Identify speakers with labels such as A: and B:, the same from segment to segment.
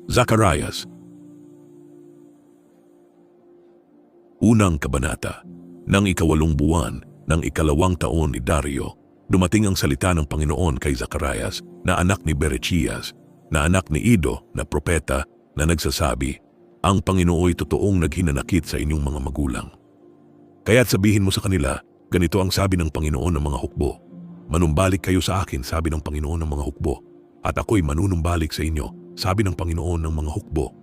A: Zacarias. Unang kabanata. Nang ika-8 buwan ng ika-2 taon ni Dario, dumating ang salita ng Panginoon kay Zacarias na anak ni Berechias, na anak ni Iddo na propeta, na nagsasabi, "Ang Panginooy totoong naghinanakit sa inyong mga magulang. Kaya't sabihin mo sa kanila, ganito ang sabi ng Panginoon ng mga hukbo. Manumbalik kayo sa akin, sabi ng Panginoon ng mga hukbo, at ako'y manunumbalik sa inyo, sabi ng Panginoon ng mga hukbo.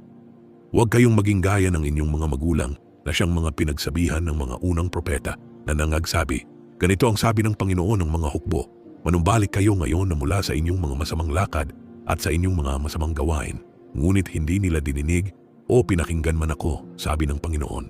A: Huwag kayong maging gaya ng inyong mga magulang na siyang mga pinagsabihan ng mga unang propeta na nangagsabi, ganito ang sabi ng Panginoon ng mga hukbo, manumbalik kayo ngayon na mula sa inyong mga masamang lakad at sa inyong mga masamang gawain. Ngunit hindi nila dininig o pinakinggan man ako, sabi ng Panginoon.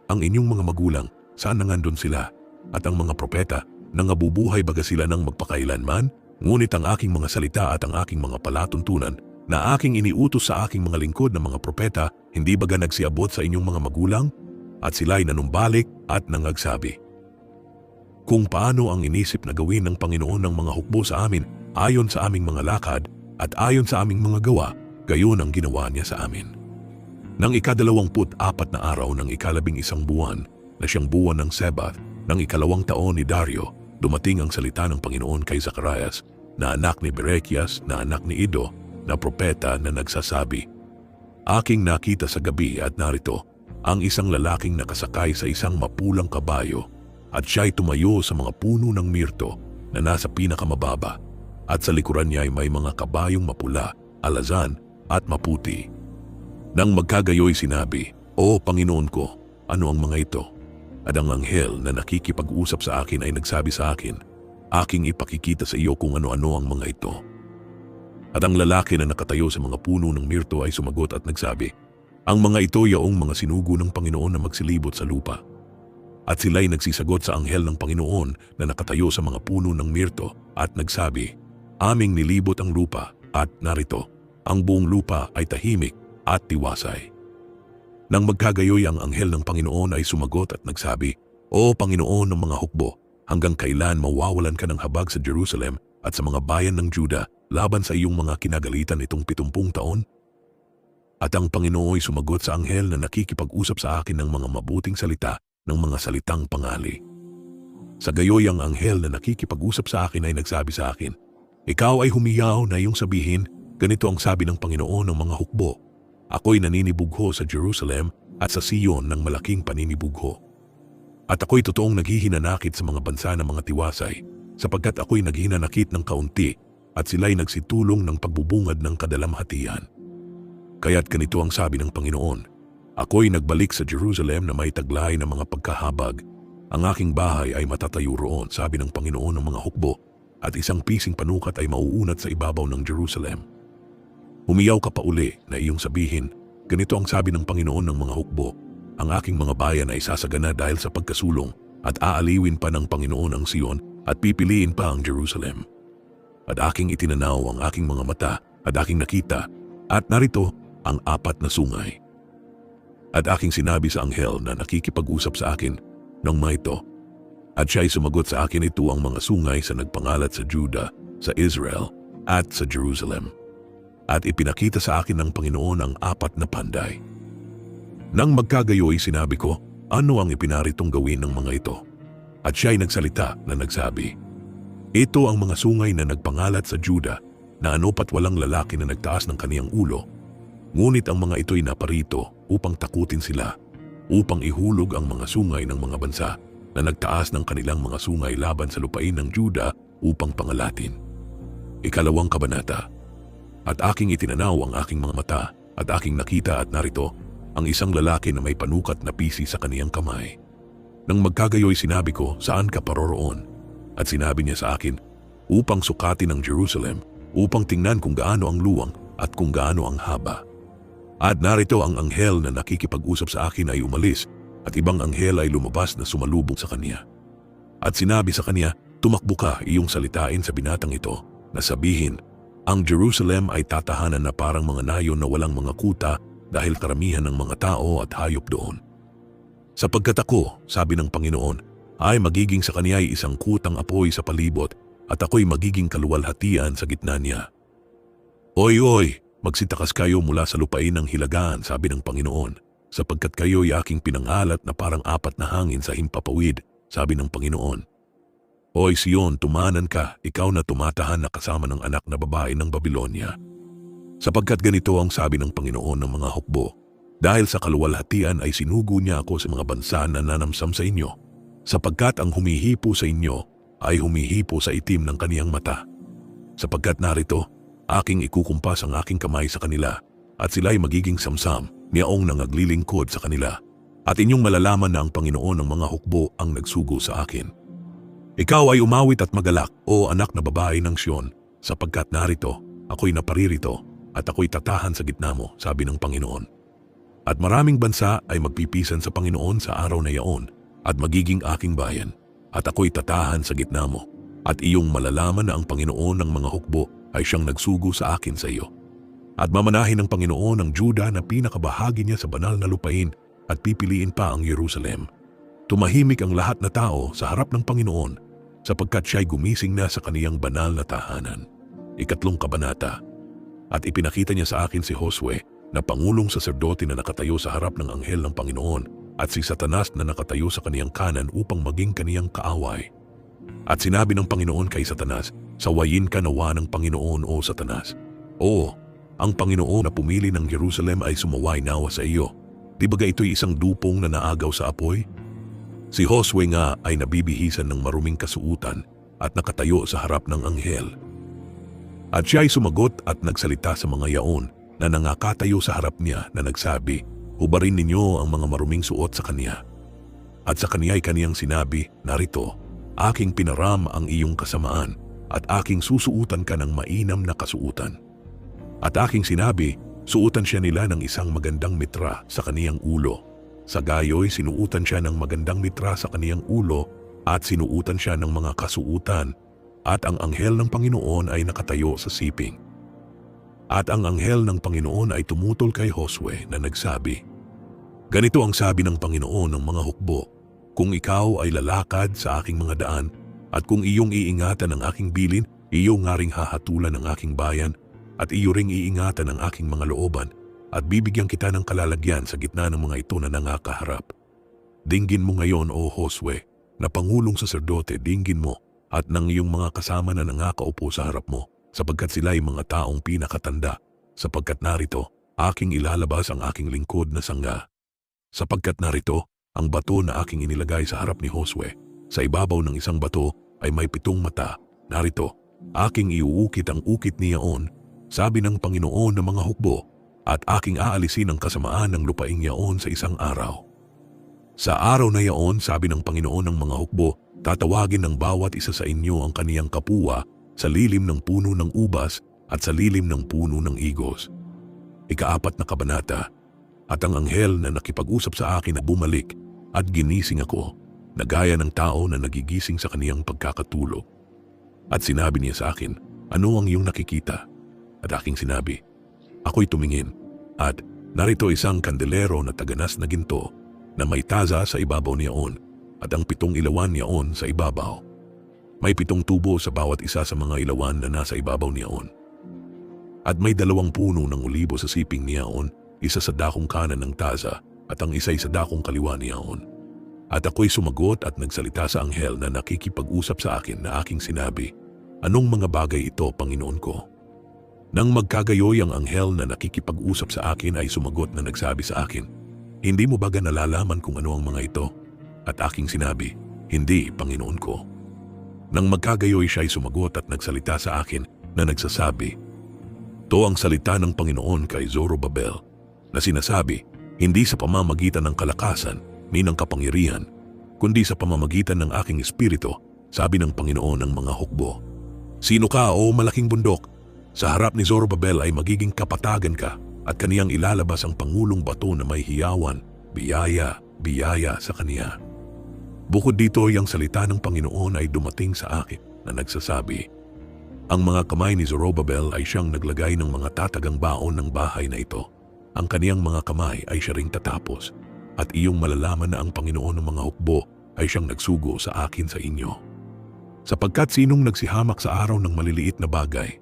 A: Ang inyong mga magulang, saan nangandun sila? At ang mga propeta, nangabubuhay baga sila ng magpakailanman? Ngunit ang aking mga salita at ang aking mga palatuntunan na aking iniutos sa aking mga lingkod na mga propeta, hindi baga nagsiabot sa inyong mga magulang? At sila'y nanumbalik at nangagsabi. Kung paano ang inisip na gawin ng Panginoon ng mga hukbo sa amin ayon sa aming mga lakad at ayon sa aming mga gawa, gayon ang ginawa niya sa amin. Nang ika-24 na araw ng ika-11 buwan, na siyang buwan ng Sebath, ng ika-2 taon ni Dario, dumating ang salita ng Panginoon kay Zacarias, na anak ni Berechias, na anak ni Iddo, na propeta, na nagsasabi, aking nakita sa gabi at narito, ang isang lalaking nakasakay sa isang mapulang kabayo, at siya'y tumayo sa mga puno ng mirto na nasa pinakamababa, at sa likuran niya ay may mga kabayong mapula, alazan at maputi. Nang magkagayoy sinabi, O Panginoon ko, ano ang mga ito? At ang anghel na nakikipag-usap sa akin ay nagsabi sa akin, aking ipakikita sa iyo kung ano-ano ang mga ito. At ang lalaki na nakatayo sa mga puno ng mirto ay sumagot at nagsabi, ang mga ito yaong mga sinugo ng Panginoon na magsilibot sa lupa. At sila'y nagsisagot sa anghel ng Panginoon na nakatayo sa mga puno ng mirto at nagsabi, aming nilibot ang lupa at narito, ang buong lupa ay tahimik at tiwasay. Nang magkagayoy ang anghel ng Panginoon ay sumagot at nagsabi, O Panginoon ng mga hukbo, hanggang kailan mawawalan ka ng habag sa Jerusalem at sa mga bayan ng Juda laban sa iyong mga kinagalitan itong 70 taon? At ang Panginoon ay sumagot sa anghel na nakikipag-usap sa akin ng mga mabuting salita, ng mga salitang pangali. Sa gayoy ang anghel na nakikipag-usap sa akin ay nagsabi sa akin, ikaw ay humiyaw na iyong sabihin, ganito ang sabi ng Panginoon ng mga hukbo, ako'y naninibugho sa Jerusalem at sa Sion ng malaking paninibugho. At ako'y totoong naghihinanakit sa mga bansa ng mga tiwasay, sapagkat ako'y naghihinanakit ng kaunti at sila'y nagsitulong ng pagbubungad ng kadalamhatian. Kaya't ganito ang sabi ng Panginoon, ako'y nagbalik sa Jerusalem na may taglay ng mga pagkahabag. Ang aking bahay ay matatayo roon, sabi ng Panginoon ng mga hukbo, at isang pising panukat ay mauunat sa ibabaw ng Jerusalem. Humiyaw ka pa uli na iyong sabihin, ganito ang sabi ng Panginoon ng mga hukbo, ang aking mga bayan ay sasagana dahil sa pagkasulong at aaliwin pa ng Panginoon ang Sion at pipiliin pa ang Jerusalem. At aking itinanaw ang aking mga mata at aking nakita at narito ang 4 na sungay. At aking sinabi sa anghel na nakikipag-usap sa akin ng mga ito, at siya'y sumagot sa akin, ito ang mga sungay sa nagpangalat sa Juda, sa Israel at sa Jerusalem. At ipinakita sa akin ng Panginoon ang 4 na panday. Nang magkagayoy sinabi ko, ano ang ipinaritong gawin ng mga ito? At siya'y nagsalita na nagsabi, ito ang mga sungay na nagpangalat sa Juda, na ano't walang lalaki na nagtaas ng kaniyang ulo. Ngunit ang mga ito'y naparito upang takutin sila, upang ihulog ang mga sungay ng mga bansa na nagtaas ng kanilang mga sungay laban sa lupain ng Juda upang pangalatin. 2 kabanata. At aking itinanaw ang aking mga mata at aking nakita at narito ang isang lalaki na may panukat na pisi sa kaniyang kamay. Nang magkagayoy sinabi ko, saan ka paroroon? At sinabi niya sa akin, upang sukatin ang Jerusalem, upang tingnan kung gaano ang luwang at kung gaano ang haba. At narito ang anghel na nakikipag-usap sa akin ay umalis at ibang anghel ay lumabas na sumalubong sa kanya. At sinabi sa kanya, tumakbo ka, iyong salitain sa binatang ito na sabihin, ang Jerusalem ay tatahanan na parang mga nayon na walang mga kuta dahil karamihan ng mga tao at hayop doon. Sapagkat ako, sabi ng Panginoon, ay magiging sa kanya ay isang kutang apoy sa palibot at ako'y magiging kaluwalhatian sa gitna niya. Oy, Magsitakas kayo mula sa lupain ng hilagaan, sabi ng Panginoon, sapagkat kayo'y aking pinangalat na parang apat na hangin sa himpapawid, sabi ng Panginoon. Hoy Sion, tumanan ka, ikaw na tumatahan na kasama ng anak na babae ng Babylonia. Sapagkat ganito ang sabi ng Panginoon ng mga hukbo, dahil sa kaluwalhatian ay sinugo niya ako sa mga bansa na nanamsam sa inyo, sapagkat ang humihipo sa inyo ay humihipo sa itim ng kaniyang mata. Sapagkat narito, aking ikukumpas ang aking kamay sa kanila, at sila'y magiging samsam, niyaong nangaglilingkod sa kanila. At inyong malalaman na ang Panginoon ng mga hukbo ang nagsugo sa akin. Ikaw ay umawit at magalak, o anak na babae ng Sion, sapagkat narito, ako'y naparirito, at ako'y tatahan sa gitna mo, sabi ng Panginoon. At maraming bansa ay magpipisan sa Panginoon sa araw na yaon, at magiging aking bayan, at ako'y tatahan sa gitna mo, at iyong malalaman na ang Panginoon ng mga hukbo ay siyang nagsugo sa akin sa iyo. At mamanahin ng Panginoon ang Juda na pinakabahagi niya sa banal na lupain at pipiliin pa ang Jerusalem. Tumahimik ang lahat na tao sa harap ng Panginoon sapagkat siya'y gumising na sa kaniyang banal na tahanan. 3 kabanata. At ipinakita niya sa akin si Josue na pangulong saserdote na nakatayo sa harap ng anghel ng Panginoon at si Satanas na nakatayo sa kaniyang kanan upang maging kaniyang kaaway. At sinabi ng Panginoon kay Satanas, sawayin ka nawa ng Panginoon o Satanas. Oo, ang Panginoon na pumili ng Jerusalem ay sumaway nawa sa iyo. Di ba ito'y isang dupong na naagaw sa apoy? Si Josue nga ay nabibihisan ng maruming kasuutan at nakatayo sa harap ng anghel. At siya ay sumagot at nagsalita sa mga yaon na nangakatayo sa harap niya na nagsabi, hubarin ninyo ang mga maruming suot sa kaniya. At sa kaniya ay kaniyang sinabi, narito, aking pinaram ang iyong kasamaan at aking susuutan ka ng mainam na kasuutan. At aking sinabi, suutan siya nila ng isang magandang mitra sa kaniyang ulo. Sa gayo'y sinuutan siya ng magandang mitra sa kaniyang ulo at sinuutan siya ng mga kasuutan. At ang anghel ng Panginoon ay nakatayo sa siping. At ang anghel ng Panginoon ay tumutol kay Josue na nagsabi, ganito ang sabi ng Panginoon ng mga hukbo, kung ikaw ay lalakad sa aking mga daan at kung iyong iingatan ang aking bilin, iyo nga ring hahatulan ang aking bayan at iyo ring iingatan ang aking mga looban at bibigyan kita ng kalalagyan sa gitna ng mga ito na nangakaharap. Dinggin mo ngayon, O Josue, na pangulong saserdote, dinggin mo at ng iyong mga kasama na nangakaupo sa harap mo, sapagkat sila ay mga taong pinakatanda, sapagkat narito, aking ilalabas ang aking lingkod na sangga. Sapagkat narito, ang bato na aking inilagay sa harap ni Josue, sa ibabaw ng isang bato ay may 7 mata, narito, aking iuukit ang ukit niyaon, sabi ng Panginoon ng mga hukbo, at aking aalisin ang kasamaan ng lupaing yaon sa isang araw. Sa araw na yaon, sabi ng Panginoon ng mga hukbo, tatawagin ng bawat isa sa inyo ang kaniyang kapua sa lilim ng puno ng ubas at sa lilim ng puno ng igos. 4 na kabanata. At ang anghel na nakipag-usap sa akin na bumalik at ginising ako, na gaya ng tao na nagigising sa kaniyang pagkakatulog. At sinabi niya sa akin, ano ang iyong nakikita? At aking sinabi, ako'y tumingin, at narito isang kandelero na taganas na ginto na may taza sa ibabaw niyaon at ang 7 ilawan niyaon sa ibabaw. May 7 tubo sa bawat isa sa mga ilawan na nasa ibabaw niyaon. At may 2 puno ng olibo sa siping niyaon, isa sa dakong kanan ng taza at ang isa sa dakong kaliwa niyaon. At ako'y sumagot at nagsalita sa anghel na nakikipag-usap sa akin na aking sinabi, anong mga bagay ito, Panginoon ko? Nang magkagayoy ang anghel na nakikipag-usap sa akin ay sumagot na nagsabi sa akin, hindi mo ba nalalaman kung ano ang mga ito? At aking sinabi, hindi, Panginoon ko. Nang magkagayoy siya ay sumagot at nagsalita sa akin na nagsasabi, to ang salita ng Panginoon kay Zorobabel na sinasabi, hindi sa pamamagitan ng kalakasan ni ng kapangyarihan, kundi sa pamamagitan ng aking espiritu, sabi ng Panginoon ng mga hukbo. Sino ka, o malaking bundok? Sa harap ni Zorobabel ay magiging kapatagan ka at kaniyang ilalabas ang pangulong bato na may hiyawan, biyaya, biyaya sa kaniya. Bukod dito, ang salita ng Panginoon ay dumating sa akin na nagsasabi, ang mga kamay ni Zorobabel ay siyang naglagay ng mga tatagang baon ng bahay na ito. Ang kaniyang mga kamay ay siya ring tatapos at iyong malalaman na ang Panginoon ng mga hukbo ay siyang nagsugo sa akin sa inyo. Sapagkat sinong nagsihamak sa araw ng maliliit na bagay,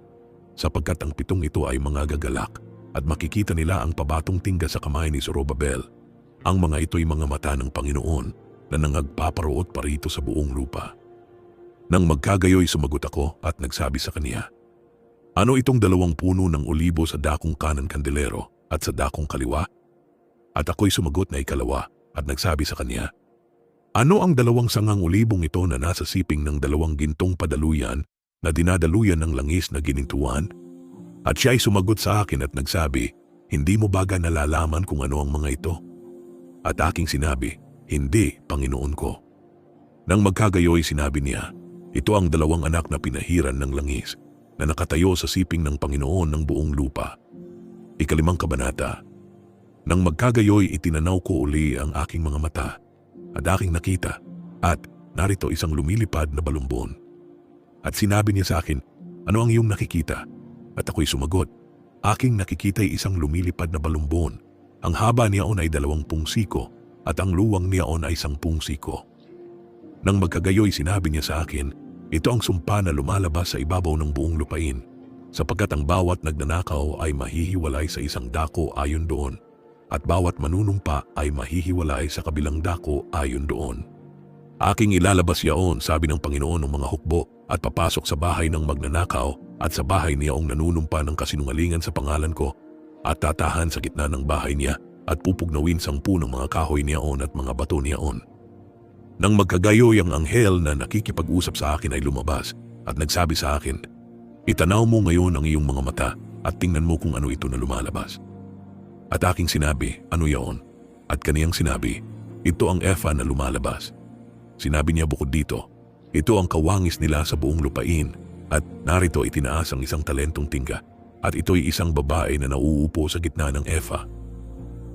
A: sapagkat ang 7 ito ay mga gagalak at makikita nila ang pabatong tingga sa kamay ni Zorobabel. Ang mga ito'y mga mata ng Panginoon na nangagpaparoot parito sa buong lupa. Nang magkagayoy sumagot ako at nagsabi sa kaniya, ano itong 2 puno ng olibo sa dakong kanan kandelero at sa dakong kaliwa? At ako'y sumagot na ikalawa at nagsabi sa kaniya, ano ang 2 sangang olibong ito na nasa siping ng 2 gintong padaluyan na dinadaluyan ng langis na ginintuan? At siya'y sumagot sa akin at nagsabi, hindi mo baga nalalaman kung ano ang mga ito? At aking sinabi, hindi, Panginoon ko. Nang magkagayoy sinabi niya, ito ang 2 anak na pinahiran ng langis na nakatayo sa siping ng Panginoon ng buong lupa. 5 kabanata. Nang magkagayoy itinanaw ko uli ang aking mga mata at aking nakita at narito isang lumilipad na balumbon. At sinabi niya sa akin, ano ang iyong nakikita? At ako'y sumagot, aking nakikita'y isang lumilipad na balumbon. Ang haba niyaon ay 20 siko at ang luwang niyaon ay 10 siko. Nang magkagayoy sinabi niya sa akin, ito ang sumpa na lumalabas sa ibabaw ng buong lupain, sapagkat ang bawat nagnanakaw ay mahihiwalay sa isang dako ayon doon, at bawat manunumpa ay mahihiwalay sa kabilang dako ayon doon. Aking ilalabas yaon, sabi ng Panginoon ng mga hukbo, at papasok sa bahay ng magnanakaw at sa bahay niyaong nanunumpa ng kasinungalingan sa pangalan ko, at tatahan sa gitna ng bahay niya at pupugnawin 10 ng mga kahoy niyaon at mga bato niyaon. Nang magkagayoy ang anghel na nakikipag-usap sa akin ay lumabas at nagsabi sa akin, itanaw mo ngayon ang iyong mga mata at tingnan mo kung ano ito na lumalabas. At aking sinabi, ano yaon? At kaniyang sinabi, ito ang efa na lumalabas. Sinabi niya bukod dito, ito ang kawangis nila sa buong lupain at narito itinaas ang 1 talentong tingga at ito'y isang babae na nauupo sa gitna ng efa.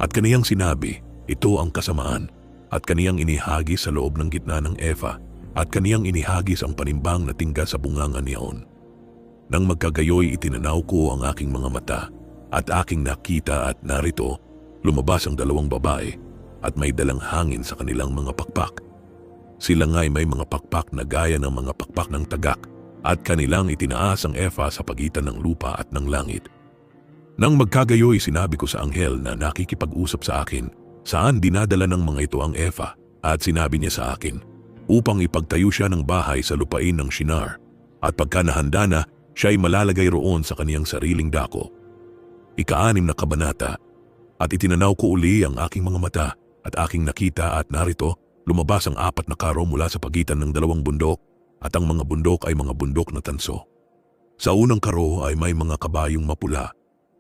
A: At kaniyang sinabi, ito ang kasamaan at kaniyang inihagis sa loob ng gitna ng efa at kaniyang inihagis ang panimbang na tingga sa bungangan niyaon. Nang magkagayoy itinanaw ko ang aking mga mata at aking nakita at narito, lumabas ang 2 babae at may dalang hangin sa kanilang mga pakpak. Sila nga'y may mga pakpak na gaya ng mga pakpak ng tagak at kanilang itinaas ang efa sa pagitan ng lupa at ng langit. Nang magkagayoy sinabi ko sa anghel na nakikipag-usap sa akin, saan dinadala ng mga ito ang efa? At sinabi niya sa akin, upang ipagtayo siya ng bahay sa lupain ng Shinar, at pagka nahanda na, siya'y malalagay roon sa kaniyang sariling dako. 6 na kabanata. At itinanaw ko uli ang aking mga mata at aking nakita at narito, lumabas ang 4 na karo mula sa pagitan ng 2 bundok at ang mga bundok ay mga bundok na tanso. Sa unang karo ay may mga kabayong mapula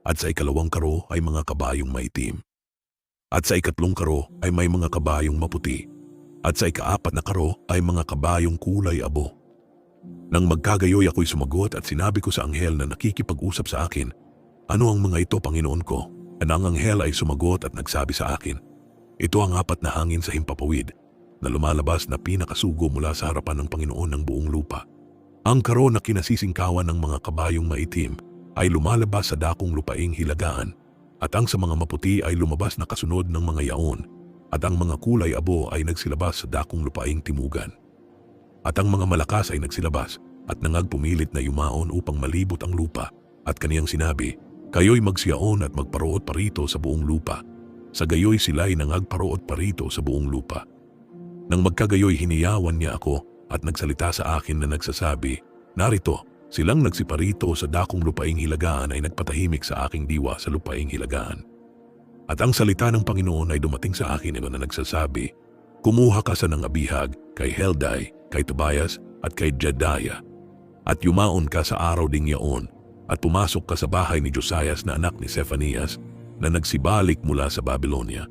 A: at sa 2 karo ay mga kabayong maitim. At sa 3 karo ay may mga kabayong maputi at sa 4 na karo ay mga kabayong kulay abo. Nang magkagayoy ako'y sumagot at sinabi ko sa anghel na nakikipag-usap sa akin, ano ang mga ito, Panginoon ko? At ang anghel ay sumagot at nagsabi sa akin, ito ang 4 na hangin sa himpapawid na lumalabas na pinakasugo mula sa harapan ng Panginoon ng buong lupa. Ang karo na kinasisingkawan ng mga kabayong maitim ay lumalabas sa dakong lupaing hilagaan at ang sa mga maputi ay lumabas na kasunod ng mga yaon at ang mga kulay abo ay nagsilabas sa dakong lupaing timugan. At ang mga malakas ay nagsilabas at nangagpumilit na yumaon upang malibot ang lupa at kaniyang sinabi, kayo'y magsiyaon at magparoot parito sa buong lupa. Sa gayoy sila'y nangagparoot parito sa buong lupa. Nang magkagayoy hiniyawan niya ako at nagsalita sa akin na nagsasabi, narito, silang nagsiparito sa dakong lupaing hilagaan ay nagpatahimik sa aking diwa sa lupaing hilagaan. At ang salita ng Panginoon ay dumating sa akin na nagsasabi, kumuha ka sa ng abihag kay Heldai, kay Tobias at kay Jedaiah, at yumaon ka sa araw ding yaon at pumasok ka sa bahay ni Josias na anak ni Zephanias na nagsibalik mula sa Babylonia.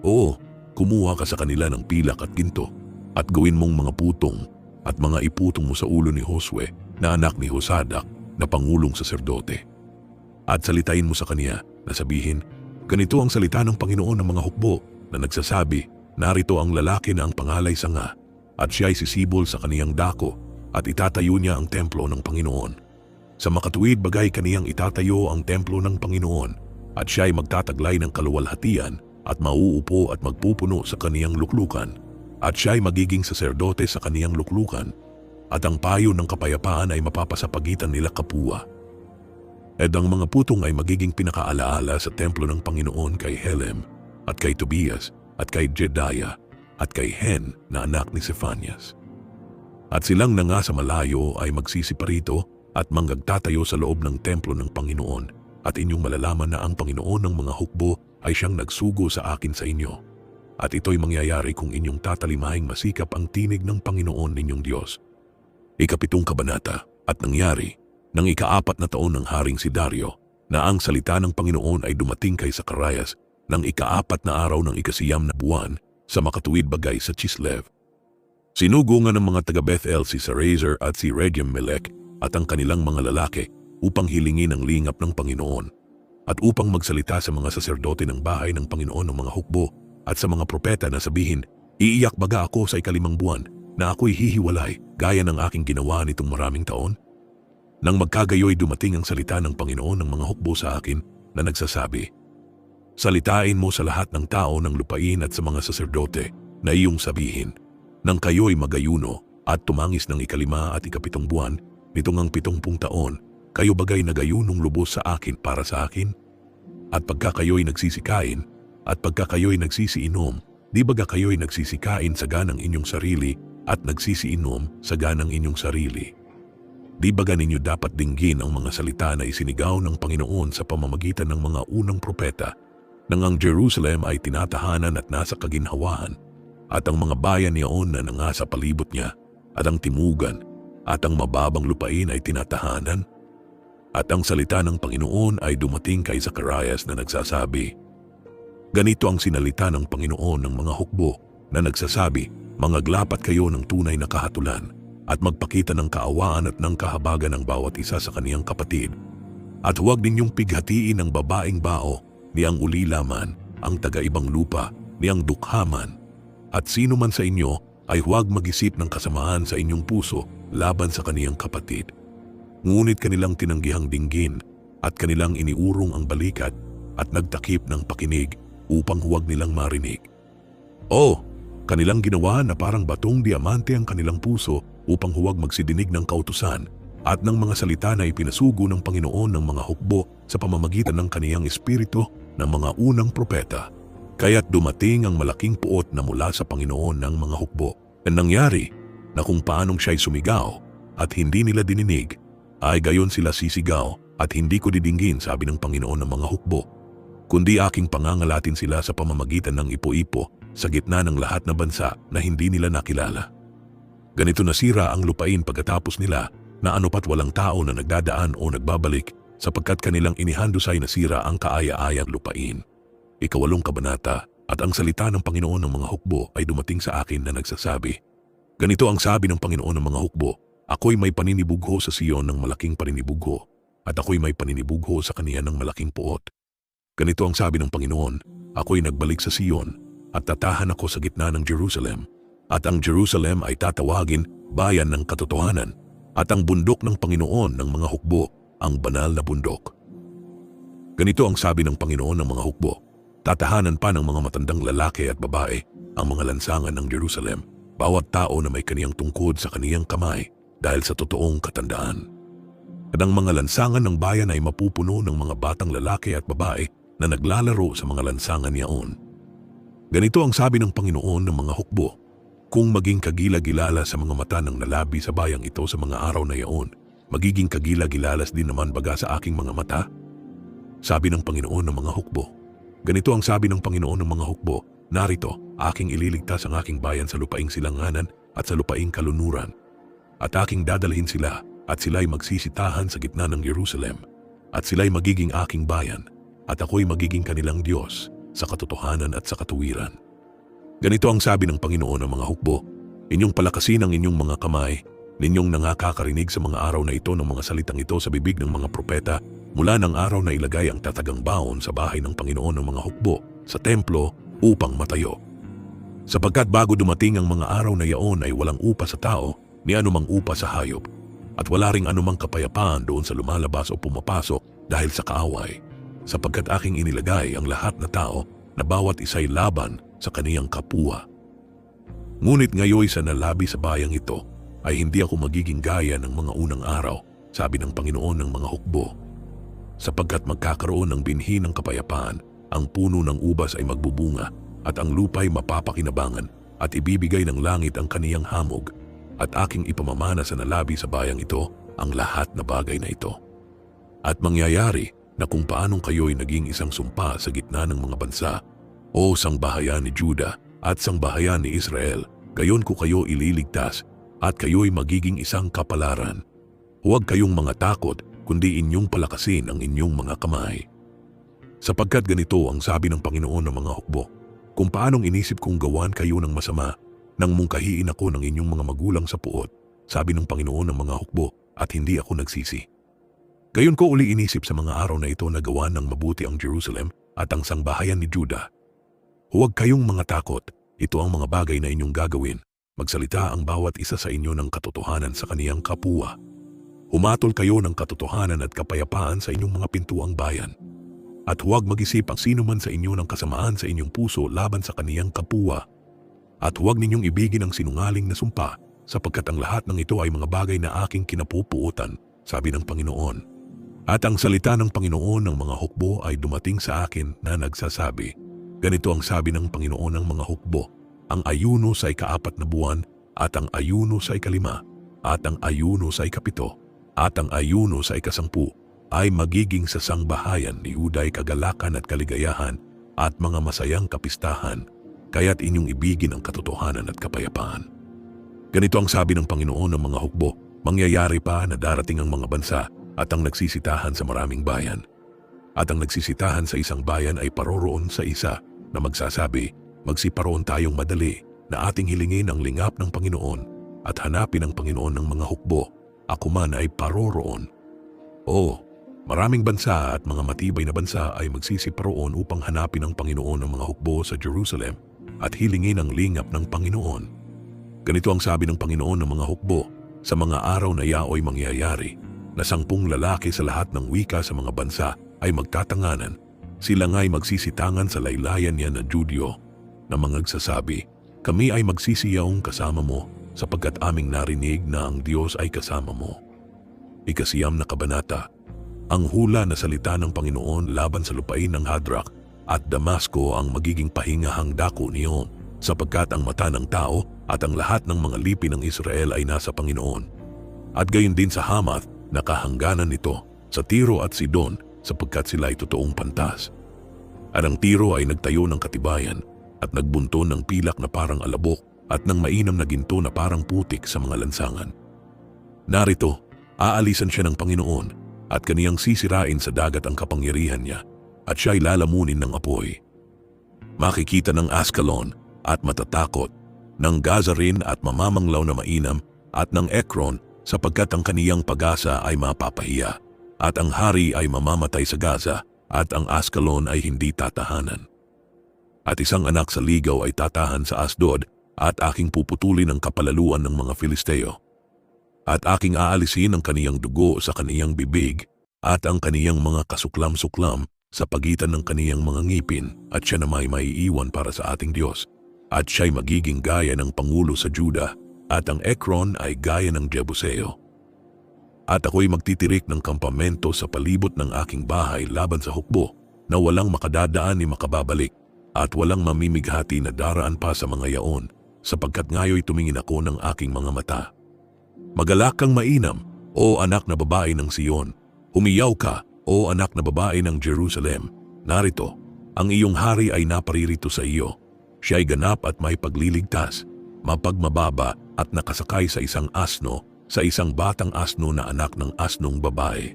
A: Oo, kumuha ka sa kanila ng pilak at ginto at gawin mong mga putong at mga iputong mo sa ulo ni Josue na anak ni Josadak na pangulong saserdote. At salitain mo sa kaniya na sabihin, ganito ang salita ng Panginoon ng mga hukbo na nagsasabi, narito ang lalaki na ang pangalay sanga at siya'y sisibol sa kaniyang dako at itatayo niya ang templo ng Panginoon. Sa makatuwid bagay kaniyang itatayo ang templo ng Panginoon at siya'y magtataglay ng kaluwalhatian at mauupo at magpupuno sa kaniyang luklukan at siya'y magiging saserdote sa kaniyang luklukan at ang payo ng kapayapaan ay mapapasa pagitan nila kapwa. At ang mga putong ay magiging pinakaalaala sa templo ng Panginoon kay Helem at kay Tobias at kay Jedaiah at kay Hen na anak ni Zephanias. At silang na nga sa malayo ay magsisiparito at manggagtatayo sa loob ng templo ng Panginoon, at inyong malalaman na ang Panginoon ng mga hukbo ay siyang nagsugo sa akin sa inyo. At ito'y mangyayari kung inyong tatalimahing masikap ang tinig ng Panginoon ninyong Diyos. Ikapitong kabanata. At nangyari, nang ika-4 na taon ng haring si Dario, na ang salita ng Panginoon ay dumating kay Zacarias nang ika-4 na araw ng ika-9 na buwan sa makatuwid bagay sa Chislev. Sinugungan ng mga taga Bethel si Sarezer at si Regem-melech at ang kanilang mga lalaki upang hilingin ang lingap ng Panginoon at upang magsalita sa mga saserdote ng bahay ng Panginoon ng mga hukbo at sa mga propeta na sabihin, iiyak baga ako sa ika-5 buwan na ako'y hihiwalay gaya ng aking ginawa nitong maraming taon? Nang magkagayoy dumating ang salita ng Panginoon ng mga hukbo sa akin na nagsasabi, salitain mo sa lahat ng tao ng lupain at sa mga saserdote na iyong sabihin, nang kayo'y magayuno at tumangis ng ika-5 at ika-7 buwan, nitong ang 70 taon, kayo bagay nagayunong lubos sa akin para sa akin? At pagka kayo'y nagsisikain, at pagka kayo'y nagsisiinom, di baga kayo'y nagsisikain sa ganang inyong sarili at nagsisiinom sa ganang inyong sarili? Di baga ninyo dapat dinggin ang mga salita na isinigaw ng Panginoon sa pamamagitan ng mga unang propeta, nang ang Jerusalem ay tinatahanan at nasa kaginhawaan, at ang mga bayan niyaon na nangasa palibot niya, at ang timugan, at ang mababang lupain ay tinatahanan? At ang salita ng Panginoon ay dumating kay Zacarias na nagsasabi, ganito ang sinalita ng Panginoon ng mga hukbo na nagsasabi, mangaglapat kayo ng tunay na kahatulan at magpakita ng kaawaan at ng kahabagan ng bawat isa sa kaniyang kapatid. At huwag ninyong pighatiin ang babaeng bao, ni ang ulilaman, ang taga-ibang lupa, ni ang dukhaman. At sino man sa inyo ay huwag mag-isip ng kasamaan sa inyong puso laban sa kaniyang kapatid. Ngunit kanilang tinanggihang dinggin at kanilang iniurong ang balikat at nagtakip ng pakinig upang huwag nilang marinig. Kanilang ginawa na parang batong diamante ang kanilang puso upang huwag magsidinig ng kautusan at ng mga salita na ipinasugo ng Panginoon ng mga hukbo sa pamamagitan ng kaniyang espiritu ng mga unang propeta. Kaya't dumating ang malaking puot na mula sa Panginoon ng mga hukbo. At nangyari na kung paanong siya'y sumigaw at hindi nila dininig, ay gayon sila sisigaw at hindi ko didinggin, sabi ng Panginoon ng mga hukbo, kundi aking pangangalatin sila sa pamamagitan ng ipo-ipo sa gitna ng lahat na bansa na hindi nila nakilala. Ganito nasira ang lupain pagkatapos nila na anupat walang tao na nagdadaan o nagbabalik sapagkat kanilang inihandusay nasira ang kaaya-ayang lupain. Ika-8 kabanata. At ang salita ng Panginoon ng mga hukbo ay dumating sa akin na nagsasabi, ganito ang sabi ng Panginoon ng mga hukbo, ako'y may paninibugho sa Sion ng malaking paninibugho, at ako'y may paninibugho sa kaniya ng malaking puot. Ganito ang sabi ng Panginoon, ako'y nagbalik sa Sion, at tatahan ako sa gitna ng Jerusalem, at ang Jerusalem ay tatawagin bayan ng katotohanan, at ang bundok ng Panginoon ng mga hukbo, ang banal na bundok. Ganito ang sabi ng Panginoon ng mga hukbo, tatahanan pa ng mga matandang lalaki at babae ang mga lansangan ng Jerusalem, bawat tao na may kaniyang tungkod sa kaniyang kamay dahil sa totoong katandaan. At ang mga lansangan ng bayan ay mapupuno ng mga batang lalaki at babae na naglalaro sa mga lansangan niyaon. Ganito ang sabi ng Panginoon ng mga hukbo, kung maging kagila-gilala sa mga mata ng nalabi sa bayang ito sa mga araw na iyon, magiging kagila-gilalas din naman baga sa aking mga mata? Sabi ng Panginoon ng mga hukbo. Ganito ang sabi ng Panginoon ng mga hukbo, narito, aking ililigtas ang aking bayan sa lupaing silanganan at sa lupaing kalunuran. At aking dadalhin sila at sila'y magsisitahan sa gitna ng Jerusalem. At sila'y magiging aking bayan at ako'y magiging kanilang Diyos sa katotohanan at sa katuwiran. Ganito ang sabi ng Panginoon ng mga hukbo, inyong palakasin ang inyong mga kamay, ninyong nangakakarinig sa mga araw na ito ng mga salitang ito sa bibig ng mga propeta, mula ng araw na ilagay ang tatagang baon sa bahay ng Panginoon ng mga hukbo sa templo upang matayo. Sapagkat bago dumating ang mga araw na yaon ay walang upa sa tao ni anumang upa sa hayop, at wala ring anumang kapayapaan doon sa lumalabas o pumapasok dahil sa kaaway, sapagkat aking inilagay ang lahat na tao na bawat isa'y laban sa kaniyang kapwa. Ngunit ngayoy sa nalabi sa bayang ito ay hindi ako magiging gaya ng mga unang araw, sabi ng Panginoon ng mga hukbo. sapagkat magkakaroon ng binhi ng kapayapaan, ang puno ng ubas ay magbubunga, at ang lupa'y mapapakinabangan, at ibibigay ng langit ang kaniyang hamog, at aking ipamamana sa nalabi sa bayang ito ang lahat na bagay na ito. At mangyayari na kung paanong kayo'y naging isang sumpa sa gitna ng mga bansa, o sangbahayan ni Juda at sangbahayan ni Israel, gayon ko kayo ililigtas, at kayo'y magiging isang kapalaran. Huwag kayong mga takot, kundi inyong palakasin ang inyong mga kamay. Sapagkat ganito ang sabi ng Panginoon ng mga hukbo, kung paanong inisip kong gawan kayo ng masama, nang mungkahiin ako ng inyong mga magulang sa puot, sabi ng Panginoon ng mga hukbo, at hindi ako nagsisi. Gayon ko uli inisip sa mga araw na ito na gawan ng mabuti ang Jerusalem at ang sangbahayan ni Juda. Huwag kayong mga takot, ito ang mga bagay na inyong gagawin. Magsalita ang bawat isa sa inyo ng katotohanan sa kaniyang kapwa. Humatol kayo ng katotohanan at kapayapaan sa inyong mga pintuang bayan. At huwag mag-isip ang sino man sa inyo ng kasamaan sa inyong puso laban sa kaniyang kapwa. At huwag ninyong ibigin ang sinungaling na sumpa, sapagkat ang lahat ng ito ay mga bagay na aking kinapupuutan, sabi ng Panginoon. At ang salita ng Panginoon ng mga hukbo ay dumating sa akin na nagsasabi, ganito ang sabi ng Panginoon ng mga hukbo, ang ayunos ay ka-4 na buwan, at ang ayunos ay ka-5, at ang ayunos ay ka-7, at ang ayunos ay ka-10, ay magiging sa sangbahayan ni Juda ay kagalakan at kaligayahan, at mga masayang kapistahan, kaya't inyong ibigin ang katotohanan at kapayapaan. Ganito ang sabi ng Panginoon ng mga hukbo, mangyayari pa na darating ang mga bansa at ang nagsisitahan sa maraming bayan. At ang nagsisitahan sa isang bayan ay paroroon sa isa na magsasabi, magsiparoon tayong madali na ating hilingin ang lingap ng Panginoon at hanapin ang Panginoon ng mga hukbo. Ako man ay paroroon. O, maraming bansa at mga matibay na bansa ay magsisiparoon upang hanapin ang Panginoon ng mga hukbo sa Jerusalem at hilingin ang lingap ng Panginoon. Ganito ang sabi ng Panginoon ng mga hukbo, sa mga araw na yao'y mangyayari na 10 lalaki sa lahat ng wika sa mga bansa ay magtatanganan. Sila nga'y magsisitangan sa laylayan niya na Judyo na mangagsasabi, kami ay magsisiyaong kasama mo sapagkat aming narinig na ang Diyos ay kasama mo. Ika-9 na kabanata. Ang hula na salita ng Panginoon laban sa lupain ng Hadrak at Damasco ang magiging pahingahang dako niyon sapagkat ang mata ng tao at ang lahat ng mga lipi ng Israel ay nasa Panginoon. At gayon din sa Hamath na kahangganan nito sa Tiro at Sidon sapagkat sila ay totoong pantas. At ang Tiro ay nagtayo ng katibayan at nagbunton ng pilak na parang alabok at ng mainam na ginto na parang putik sa mga lansangan. Narito, aalisan siya ng Panginoon at kaniyang sisirain sa dagat ang kapangyarihan niya at siya'y lalamunin ng apoy. Makikita ng Ascalon at matatakot, ng Gaza rin at mamamanglaw na mainam at ng Ekron sapagkat ang kaniyang pag-asa ay mapapahiya at ang hari ay mamamatay sa Gaza at ang Ascalon ay hindi tatahanan. At isang anak sa ligaw ay tatahan sa Asdod at aking puputulin ang kapalaluan ng mga Filisteo. At aking aalisin ang kaniyang dugo sa kaniyang bibig at ang kaniyang mga kasuklam-suklam sa pagitan ng kaniyang mga ngipin at siya na may maiiwan para sa ating Diyos. At siya'y magiging gaya ng pangulo sa Juda at ang Ekron ay gaya ng Jebuseo. At ako'y magtitirik ng kampamento sa palibot ng aking bahay laban sa hukbo na walang makadadaan ni makababalik at walang mamimighati na daraan pa sa mga yaon sapagkat ngayo'y tumingin ako ng aking mga mata. Magalak kang mainam, o anak na babae ng Sion. Humiyaw ka, o anak na babae ng Jerusalem. Narito, ang iyong hari ay naparirito sa iyo. Siya'y ganap at may pagliligtas, mapagmababa at nakasakay sa isang asno, sa isang batang asno na anak ng asnong babae.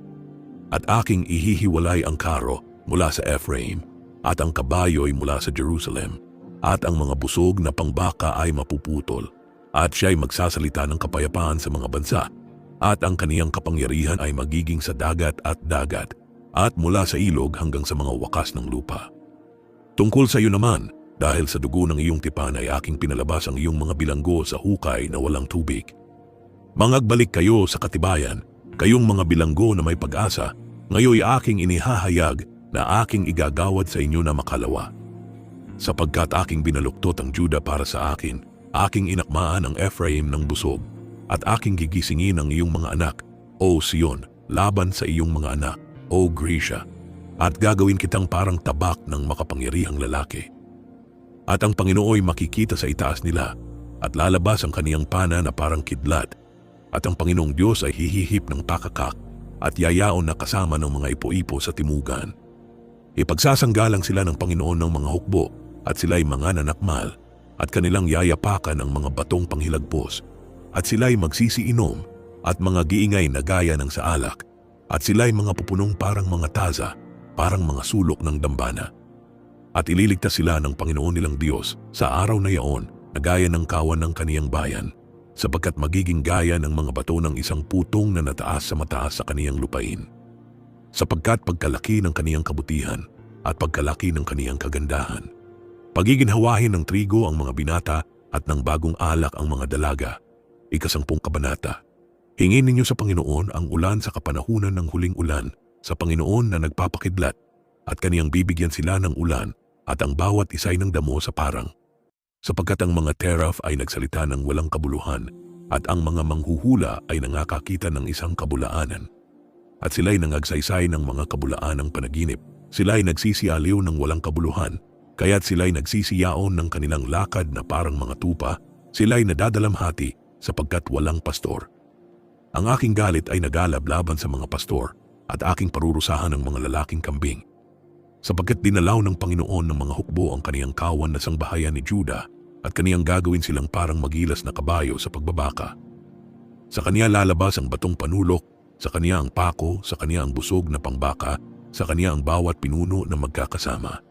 A: At aking ihihiwalay ang karo mula sa Ephraim, at ang kabayo'y mula sa Jerusalem, at ang mga busog na pangbaka ay mapuputol, at siya'y magsasalita ng kapayapaan sa mga bansa, at ang kaniyang kapangyarihan ay magiging sa dagat, at mula sa ilog hanggang sa mga wakas ng lupa. Tungkol sa iyo naman, dahil sa dugo ng iyong tipan ay aking pinalabas ang iyong mga bilanggo sa hukay na walang tubig. Mangagbalik kayo sa katibayan, kayong mga bilanggo na may pag-asa, ngayoy aking inihahayag na aking igagawad sa inyo na makalawa. Sapagkat aking binaluktot ang Juda para sa akin, aking inakmaan ang Ephraim ng busog, at aking gigisingin ang iyong mga anak, O Sion, laban sa iyong mga anak. o Grisha, at gagawin kitang parang tabak ng makapangyarihang lalaki. At ang Panginooy makikita sa itaas nila at lalabas ang kaniyang pana na parang kidlat, at ang Panginoong Diyos ay hihihip ng pakakak at yayaon na kasama ng mga ipo-ipo sa timugan. Ipagsasanggalang sila ng Panginoon ng mga hukbo at sila'y mga nanakmal at kanilang yayapakan ang mga batong panghilagpos at sila'y magsisiinom at mga giingay na gaya ng sa alak at sila'y mga pupunong parang mga taza, parang mga sulok ng dambana. At ililigtas sila ng Panginoon nilang Diyos sa araw na yaon na gaya ng kawan ng kaniyang bayan, sapagkat magiging gaya ng mga bato ng isang putong na nataas sa mataas sa kaniyang lupain. Sapagkat pagkalaki ng kaniyang kabutihan at pagkalaki ng kaniyang kagandahan, pagiginhawahin ng trigo ang mga binata at ng bagong alak ang mga dalaga. 10 kabanata. Hingin ninyo sa Panginoon ang ulan sa kapanahunan ng huling ulan, sa Panginoon na nagpapakidlat, at kaniyang bibigyan sila ng ulan at ang bawat isa'y ng damo sa parang. Sapagkat ang mga teraf ay nagsalita ng walang kabuluhan at ang mga manghuhula ay nangakakita ng isang kabulaanan. At sila'y nangagsaysay ng mga kabulaanang panaginip. Sila'y nagsisialiw ng walang kabuluhan, kaya't sila'y nagsisiyaon ng kanilang lakad na parang mga tupa. Sila'y nadadalamhati sapagkat walang pastor. Ang aking galit ay nagalab laban sa mga pastor at aking parurusahan ng mga lalaking kambing. Sapagkat dinalaw ng Panginoon ng mga hukbo ang kaniyang kawan na sangbahayan ni Juda at kaniyang gagawin silang parang magilas na kabayo sa pagbabaka. Sa kaniya lalabas ang batong panulok, sa kaniya ang pako, sa kaniya ang busog na pangbaka, sa kaniya ang bawat pinuno na magkakasama.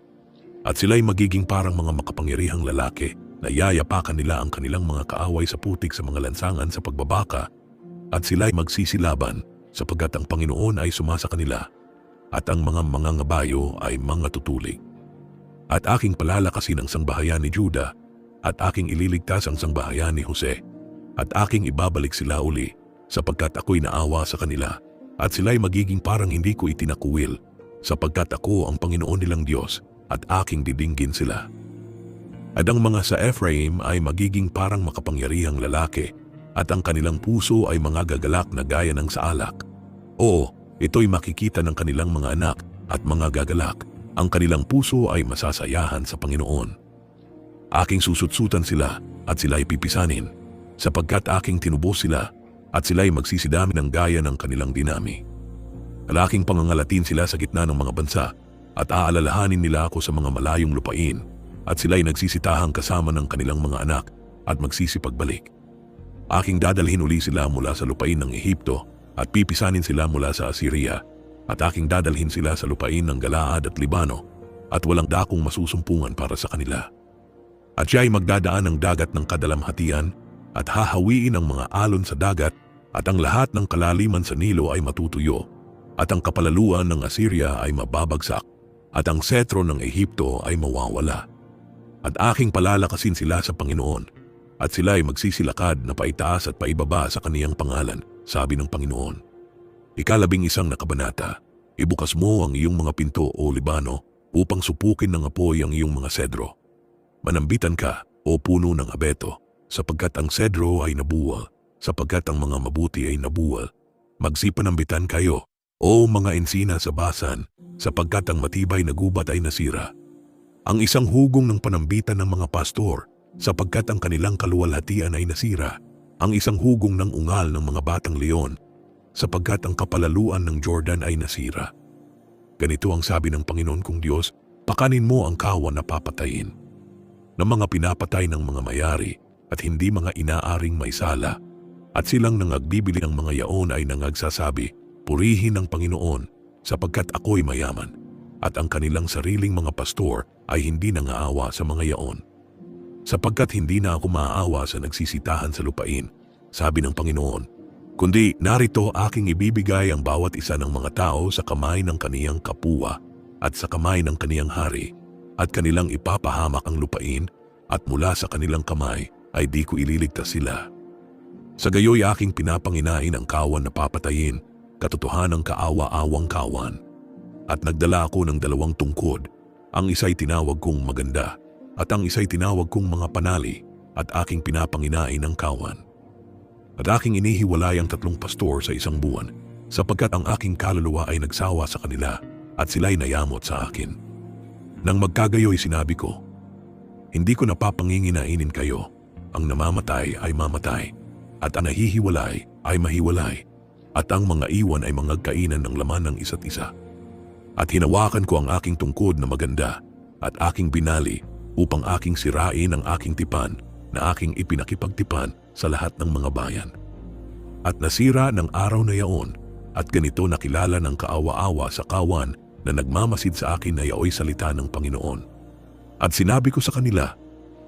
A: At sila'y magiging parang mga makapangyarihang lalaki na yayapakan nila ang kanilang mga kaaway sa putik sa mga lansangan sa pagbabaka, at sila'y magsisilaban sapagkat ang Panginoon ay sumasa kanila at ang mga ngabayo ay mga tutulig. At aking palalakasin ang sangbahayan ni Juda at aking ililigtas ang sangbahayan ni Jose at aking ibabalik sila uli sapagkat ako'y naawa sa kanila at sila'y magiging parang hindi ko itinakuwil sapagkat ako ang Panginoon nilang Diyos at aking didinggin sila. At ang mga sa Ephraim ay magiging parang makapangyarihang lalaki at ang kanilang puso ay mga gagalak na gaya ng sa alak. Oo, ito'y makikita ng kanilang mga anak at mga gagalak. Ang kanilang puso ay masasayahan sa Panginoon. Aking susutsutan sila at sila'y pipisanin, sapagkat aking tinubos sila at sila'y magsisidami ng gaya ng kanilang dinami. Alaking pangangalatin sila sa gitna ng mga bansa at aalalahanin nila ako sa mga malayong lupain at sila'y nagsisitahang kasama ng kanilang mga anak at magsisipagbalik. Aking dadalhin uli sila mula sa lupain ng Ehipto at pipisanin sila mula sa Assyria at aking dadalhin sila sa lupain ng Galaad at Libano at walang dakong masusumpungan para sa kanila. At siya'y magdadaan ng dagat ng kadalamhatian at hahawiin ang mga alon sa dagat at ang lahat ng kalaliman sa Nilo ay matutuyo at ang kapalaluan ng Assyria ay mababagsak at ang setro ng Ehipto ay mawawala. At aking palalakasin sila sa Panginoon at sila ay magsisilakad na paitaas at paibaba sa kaniyang pangalan, sabi ng Panginoon. 11 na kabanata. Ibukas mo ang iyong mga pinto o Libano upang supukin ng apoy ang iyong mga sedro. Manambitan ka o puno ng abeto sapagkat ang sedro ay nabuwal, sapagkat ang mga mabuti ay nabuwal. Magsipanambitan kayo o mga ensina sa Basan sapagkat ang matibay na gubat ay nasira. Ang isang hugong ng panambitan ng mga pastor sapagkat ang kanilang kaluwalhatian ay nasira. Ang isang hugong ng ungal ng mga batang leon sapagkat ang kapalaluan ng Jordan ay nasira. Ganito ang sabi ng Panginoon kong Diyos, pakanin mo ang kawan na papatayin, ng mga pinapatay ng mga mayari at hindi mga inaaring may sala. At silang nangagbibili ng mga yaon ay nangagsasabi, purihin ang Panginoon sapagkat ako'y mayaman. At ang kanilang sariling mga pastor ay hindi nangaawa sa mga yaon. Sapagkat hindi na ako maaawa sa nagsisitahan sa lupain, sabi ng Panginoon, kundi narito aking ibibigay ang bawat isa ng mga tao sa kamay ng kaniyang kapuwa at sa kamay ng kaniyang hari, at kanilang ipapahamak ang lupain, at mula sa kanilang kamay ay di ko ililigtas sila. Sa gayoy aking pinapanginain ang kawan na papatayin, katotohanang kaawa-awang kawan. At nagdala ako ng 2 tungkod, ang isa'y tinawag kong maganda, at ang isa'y tinawag kong mga panali, at aking pinapanginain ang kawan. At aking inihiwalay ang 3 pastor sa isang buwan, sapagkat ang aking kaluluwa ay nagsawa sa kanila at sila'y nayamot sa akin. Nang magkagayoy sinabi ko, hindi ko napapanginginainin kayo, ang namamatay ay mamatay, at ang nahihiwalay ay mahiwalay, at ang mga iwan ay mga kainan ng laman ng isa't isa. At hinawakan ko ang aking tungkod na maganda at aking binali upang aking sirain ang aking tipan na aking ipinakipagtipan sa lahat ng mga bayan. At nasira ng araw na yaon, at ganito nakilala ng kaawa-awa sa kawan na nagmamasid sa akin na yaoy salita ng Panginoon. At sinabi ko sa kanila,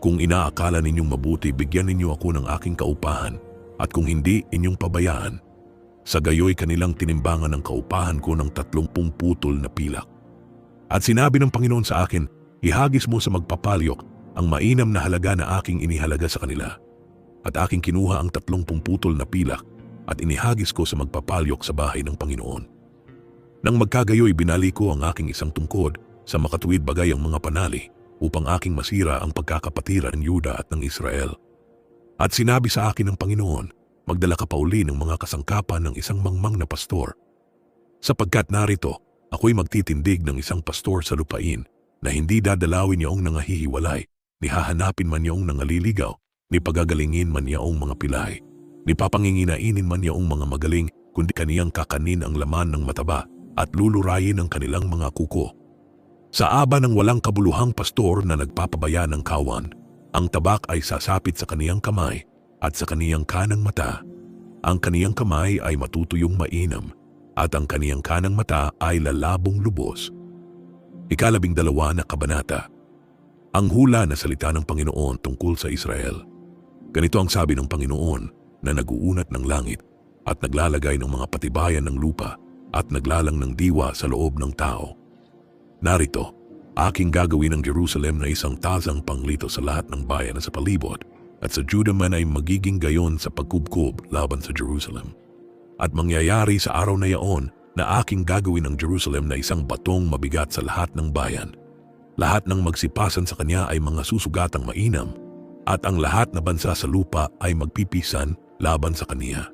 A: kung inaakala ninyong mabuti, bigyan ninyo ako ng aking kaupahan, at kung hindi, inyong pabayaan. Sa gayoy kanilang tinimbangan ng kaupahan ko ng 30 putol na pilak. At sinabi ng Panginoon sa akin, ihagis mo sa magpapalyok ang mainam na halaga na aking inihalaga sa kanila. At aking kinuha ang 30 putol na pilak at inihagis ko sa magpapalyok sa bahay ng Panginoon. Nang magkagayoy, binali ko ang aking isang tungkod sa makatuwid bagay ang mga panali upang aking masira ang pagkakapatiran ng Yuda at ng Israel. At sinabi sa akin ng Panginoon, magdala ka pa uli ng mga kasangkapan ng isang mangmang na pastor. Sapagkat narito, ako'y magtitindig ng isang pastor sa lupain na hindi dadalawin niyaong nangahihiwalay, ni hahanapin man niyaong nangaliligaw, ni pagagalingin man niyaong mga pilay, ni papanginginainin man niyaong mga magaling, kundi kaniyang kakanin ang laman ng mataba at lulurayin ang kanilang mga kuko. Sa aba ng walang kabuluhang pastor na nagpapabaya ng kawan, ang tabak ay sasapit sa kaniyang kamay at sa kaniyang kanang mata. Ang kaniyang kamay ay matutuyong mainam at ang kaniyang kanang mata ay lalabong lubos. 12 na kabanata. Ang hula na salita ng Panginoon tungkol sa Israel. Ganito ang sabi ng Panginoon na nag-uunat ng langit at naglalagay ng mga patibayan ng lupa at naglalang ng diwa sa loob ng tao. Narito, aking gagawin ng Jerusalem na isang tazang panglito sa lahat ng bayan na sa palibot, at sa Judah man ay magiging gayon sa pagkubkob laban sa Jerusalem. At mangyayari sa araw na yaon na aking gagawin ng Jerusalem na isang batong mabigat sa lahat ng bayan. Lahat ng magsipasan sa kanya ay mga susugatang mainam, at ang lahat na bansa sa lupa ay magpipisan laban sa kaniya.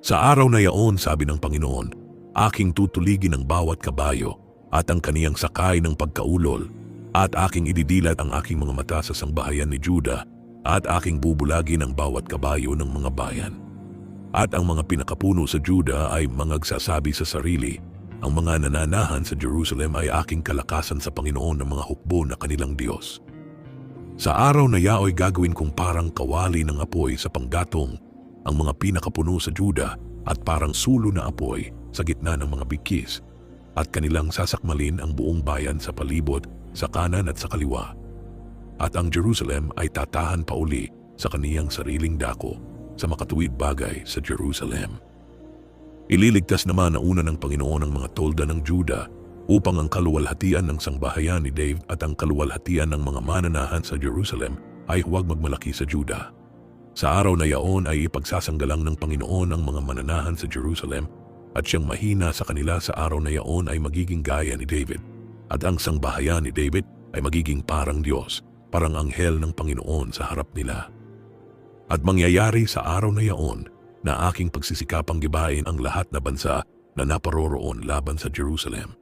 A: Sa araw na yaon, sabi ng Panginoon, aking tutuligin ang bawat kabayo at ang kaniyang sakay ng pagkaulol, at aking ididilat ang aking mga mata sa sangbahayan ni Juda, at aking bubulagin ang bawat kabayo ng mga bayan. At ang mga pinakapuno sa Juda ay mangagsasabi sa sarili, ang mga nananahan sa Jerusalem ay aking kalakasan sa Panginoon ng mga hukbo na kanilang Diyos. Sa araw na yaoy gagawin kong parang kawali ng apoy sa panggatong ang mga pinakapuno sa Juda at parang sulo na apoy sa gitna ng mga bigkis, at kanilang sasakmalin ang buong bayan sa palibot, sa kanan at sa kaliwa. At ang Jerusalem ay tatahan pa uli sa kaniyang sariling dako sa makatuwid bagay sa Jerusalem. Ililigtas naman na una ng Panginoon ang mga tolda ng Juda upang ang kaluwalhatian ng sangbahayan ni David at ang kaluwalhatian ng mga mananahan sa Jerusalem ay huwag magmalaki sa Juda. Sa araw na yaon ay ipagsasanggalang ng Panginoon ang mga mananahan sa Jerusalem, at siyang mahina sa kanila sa araw na yaon ay magiging gaya ni David, at ang sangbahayan ni David ay magiging parang Diyos, parang anghel ng Panginoon sa harap nila. At mangyayari sa araw na yaon na aking pagsisikapang gibain ang lahat na bansa na naparoroon laban sa Jerusalem.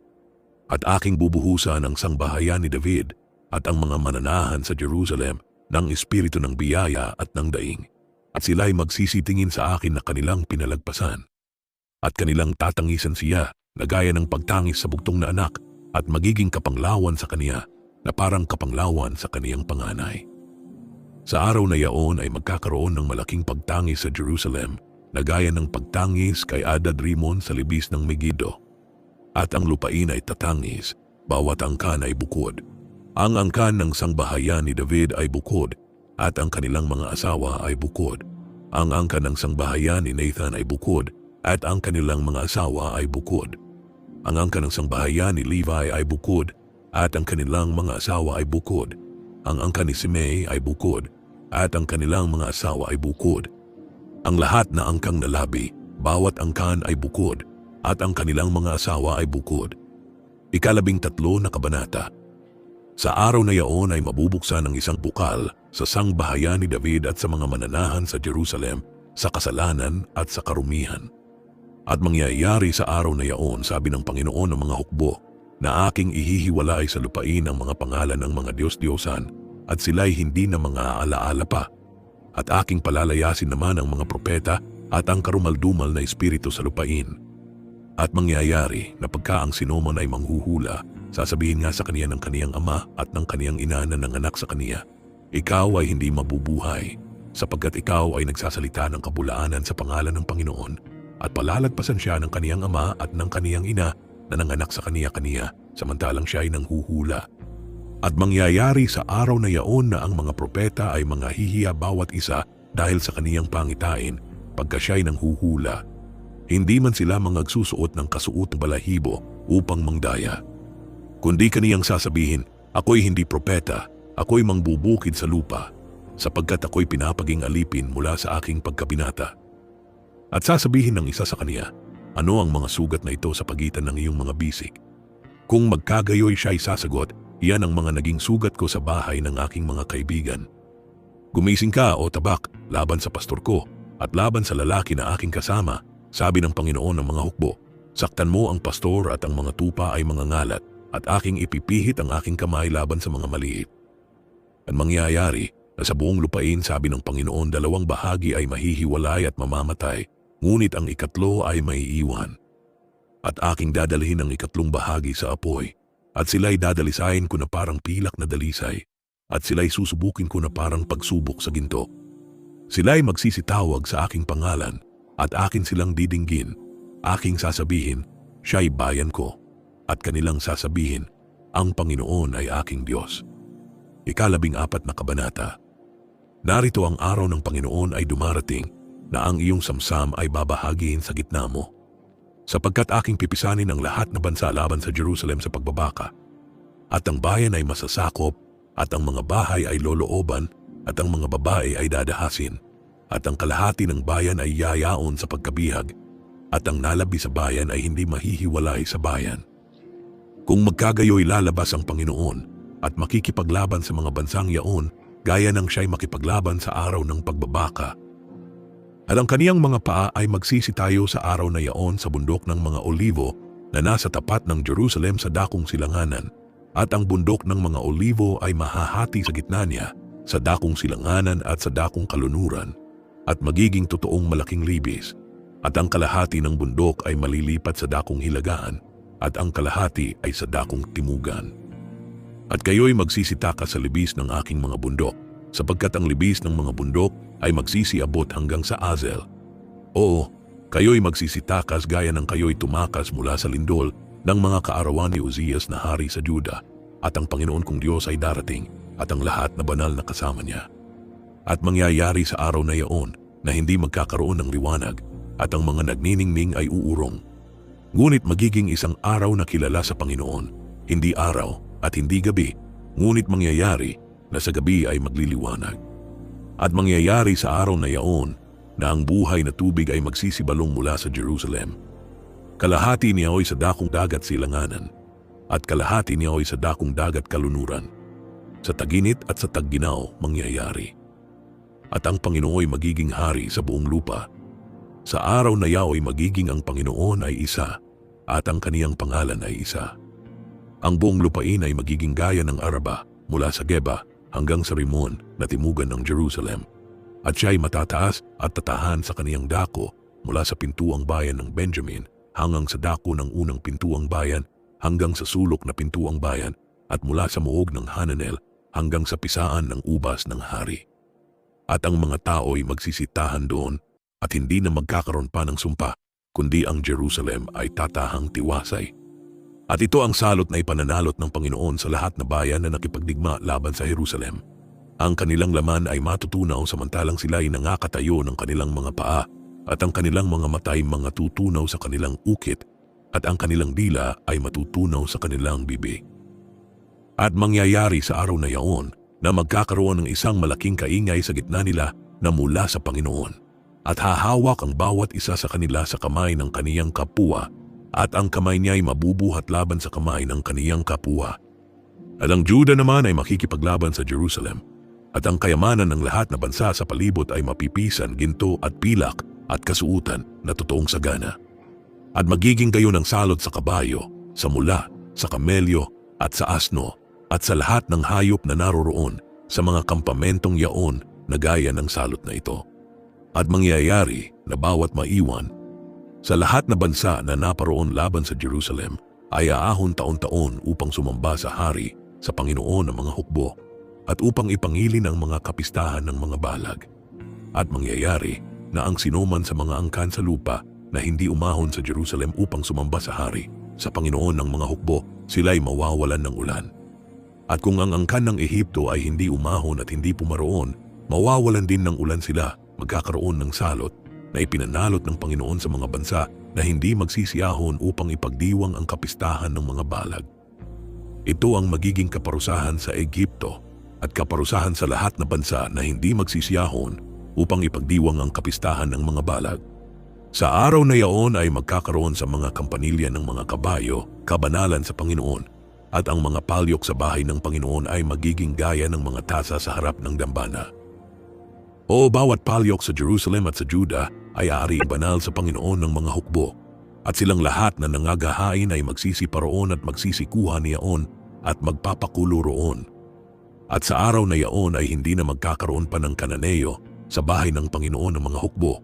A: At aking bubuhusan ang sangbahayan ni David at ang mga mananahan sa Jerusalem ng espiritu ng biyaya at ng daing, at sila'y magsisitingin sa akin na kanilang pinalagpasan. At kanilang tatangisan siya na gaya ng pagtangis sa bugtong na anak, at magiging kapanglawan sa kaniya na parang kapanglawan sa kaniyang panganay. Sa araw na yaon ay magkakaroon ng malaking pagtangis sa Jerusalem na gaya ng pagtangis kay Adad Rimon sa libis ng Megiddo. At ang lupain ay tatangis, bawat angkan ay bukod. Ang angkan ng sangbahayan ni David ay bukod, at ang kanilang mga asawa ay bukod. Ang angkan ng sangbahayan ni Nathan ay bukod, at ang kanilang mga asawa ay bukod. Ang angkan ng sangbahayan ni Levi ay bukod, at ang kanilang mga asawa ay bukod. Ang angkan ni Simei ay bukod, at ang kanilang mga asawa ay bukod. Ang lahat na angkang nalabi, bawat angkan ay bukod, at ang kanilang mga asawa ay bukod. 13 na kabanata. Sa araw na yaon ay mabubuksan ang isang bukal sa sangbahayan ni David at sa mga mananahan sa Jerusalem, sa kasalanan at sa karumihan. At mangyayari sa araw na yaon, sabi ng Panginoon ng mga hukbo, na aking ihihiwalay sa lupain ang mga pangalan ng mga Diyos-Diyosan at sila'y hindi na mga alaala pa. At aking palalayasin naman ang mga propeta at ang karumaldumal na espiritu sa lupain. At mangyayari na pagka ang sinuman ay manghuhula, sasabihin nga sa kaniya ng kaniyang ama at ng kaniyang ina na nanganak sa kaniya, ikaw ay hindi mabubuhay, sapagkat ikaw ay nagsasalita ng kabulaanan sa pangalan ng Panginoon, at palalagpasan siya ng kaniyang ama at ng kaniyang ina na nanganak sa kaniya-kaniya, samantalang siya ay nanghuhula. At mangyayari sa araw na yaon na ang mga propeta ay mga hihiya bawat isa dahil sa kaniyang pangitain, pagka siya ay nanghuhula. Hindi man sila magsusuot ng kasuotang balahibo upang mangdaya, kundi kaniyang sasabihin, ako'y hindi propeta, ako'y mangbubukid sa lupa, sapagkat ako'y pinapaging alipin mula sa aking pagkabinata. At sasabihin ng isa sa kaniya, ano ang mga sugat na ito sa pagitan ng iyong mga bisig? Kung magkagayoy siya'y sasagot, iyan ang mga naging sugat ko sa bahay ng aking mga kaibigan. Gumising ka o tabak laban sa pastor ko at laban sa lalaki na aking kasama, sabi ng Panginoon ng mga hukbo. Saktan mo ang pastor at ang mga tupa ay mga ngalat, at aking ipipihit ang aking kamay laban sa mga maliit. At mangyayari na sa buong lupain, sabi ng Panginoon, 2 bahagi ay mahihiwalay at mamamatay, ngunit ang ikatlo ay maiiwan. At aking dadalhin ang ikatlong bahagi sa apoy, at sila'y dadalisayin ko na parang pilak na dalisay, at sila'y susubukin ko na parang pagsubok sa ginto. Sila'y magsisitawag sa aking pangalan, at akin silang didinggin. Aking sasabihin, siya'y bayan ko, at kanilang sasabihin, ang Panginoon ay aking Diyos. 14 na kabanata. Narito ang araw ng Panginoon ay dumarating, na ang iyong samsam ay babahagiin sa gitna mo. Sapagkat aking pipisanin ang lahat na bansa laban sa Jerusalem sa pagbabaka, at ang bayan ay masasakop, at ang mga bahay ay lolooban, at ang mga babae ay dadahasin, at ang kalahati ng bayan ay yayaon sa pagkabihag, at ang nalabi sa bayan ay hindi mahihiwalay sa bayan. Kung magkagayoy lalabas ang Panginoon at makikipaglaban sa mga bansang yaon, gaya ng siya'y makipaglaban sa araw ng pagbabaka. At ang kaniyang mga paa ay magsisitayo sa araw na yaon sa bundok ng mga olivo na nasa tapat ng Jerusalem sa dakong silanganan, at ang bundok ng mga olivo ay mahahati sa gitna niya sa dakong silanganan at sa dakong kalunuran, at magiging totoong malaking libis, at ang kalahati ng bundok ay malilipat sa dakong hilagaan, at ang kalahati ay sa dakong timugan. At kayo'y magsisitaka sa libis ng aking mga bundok, sapagkat ang libis ng mga bundok ay magsisiabot hanggang sa Azel. Oo, kayo'y magsisitakas gaya ng kayo'y tumakas mula sa lindol ng mga kaarawan ni Uzias na hari sa Juda, at ang Panginoon kong Diyos ay darating, at ang lahat na banal na kasama niya. At mangyayari sa araw na yaon na hindi magkakaroon ng liwanag, at ang mga nagniningning ay uurong. Ngunit magiging isang araw na kilala sa Panginoon, hindi araw at hindi gabi, ngunit mangyayari na sa gabi ay magliliwanag. At mangyayari sa araw na yaon na ang buhay na tubig ay magsisibalong mula sa Jerusalem. Kalahati niya ay sa dakong dagat silanganan, at kalahati niya ay sa dakong dagat kalunuran. Sa taginit at sa tagginaw mangyayari. At ang Panginoon ay magiging hari sa buong lupa. Sa araw na yaoy magiging ang Panginoon ay isa, at ang kaniyang pangalan ay isa. Ang buong lupain ay magiging gaya ng Araba mula sa Geba hanggang sa Rimon na timugan ng Jerusalem. At siya ay matataas at tatahan sa kaniyang dako mula sa pintuang bayan ng Benjamin hanggang sa dako ng unang pintuang bayan hanggang sa sulok na pintuang bayan, at mula sa muog ng Hananel hanggang sa pisaan ng ubas ng hari. At ang mga tao ay magsisitahan doon, at hindi na magkakaroon pa ng sumpa, kundi ang Jerusalem ay tatahang tiwasay. At ito ang salot na ipananalot ng Panginoon sa lahat na bayan na nakipagdigma laban sa Jerusalem. Ang kanilang laman ay matutunaw samantalang sila ay nangakatayo ng kanilang mga paa, at ang kanilang mga mata ay mga tutunaw sa kanilang ukit, at ang kanilang dila ay matutunaw sa kanilang bibig. At mangyayari sa araw na yaon na magkakaroon ng isang malaking kaingay sa gitna nila na mula sa Panginoon, at hahawak ang bawat isa sa kanila sa kamay ng kaniyang kapwa, at ang kamay niya ay mabubuhat laban sa kamay ng kaniyang kapwa. At ang Juda naman ay makikipaglaban sa Jerusalem, at ang kayamanan ng lahat na bansa sa palibot ay mapipisan ginto at pilak at kasuutan na totoong sagana. At magiging kayo ng salot sa kabayo, sa mula, sa kamelyo, at sa asno, at sa lahat ng hayop na naroroon sa mga kampamentong yaon na gaya ng salot na ito. At mangyayari na bawat maiwan sa lahat na bansa na naparoon laban sa Jerusalem ay aahon taon-taon upang sumamba sa hari, sa Panginoon ng mga hukbo, at upang ipangilin ang mga kapistahan ng mga balag. At mangyayari na ang sinuman sa mga angkan sa lupa na hindi umahon sa Jerusalem upang sumamba sa hari, sa Panginoon ng mga hukbo, sila'y mawawalan ng ulan. At kung ang angkan ng Ehipto ay hindi umahon at hindi pumaroon, mawawalan din ng ulan sila, magkakaroon ng salot na ipinanalot ng Panginoon sa mga bansa na hindi magsisiyahon upang ipagdiwang ang kapistahan ng mga balag. Ito ang magiging kaparusahan sa Ehipto at kaparusahan sa lahat na bansa na hindi magsisiyahon upang ipagdiwang ang kapistahan ng mga balag. Sa araw na yaon ay magkakaroon sa mga kampanilya ng mga kabayo, kabanalan sa Panginoon, at ang mga palyok sa bahay ng Panginoon ay magiging gaya ng mga tasa sa harap ng dambana. O bawat palyok sa Jerusalem at sa Juda ay aari banal sa Panginoon ng mga hukbo, at silang lahat na nangagahain ay magsisiparoon at magsisikuha niyaon at magpapakulo roon. At sa araw na yaon ay hindi na magkakaroon pa ng Kananeo sa bahay ng Panginoon ng mga hukbo,